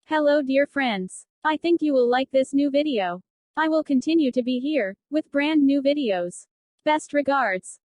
Hello dear friends. I think you will like this new video. I will continue to be here, with brand new videos. Best regards.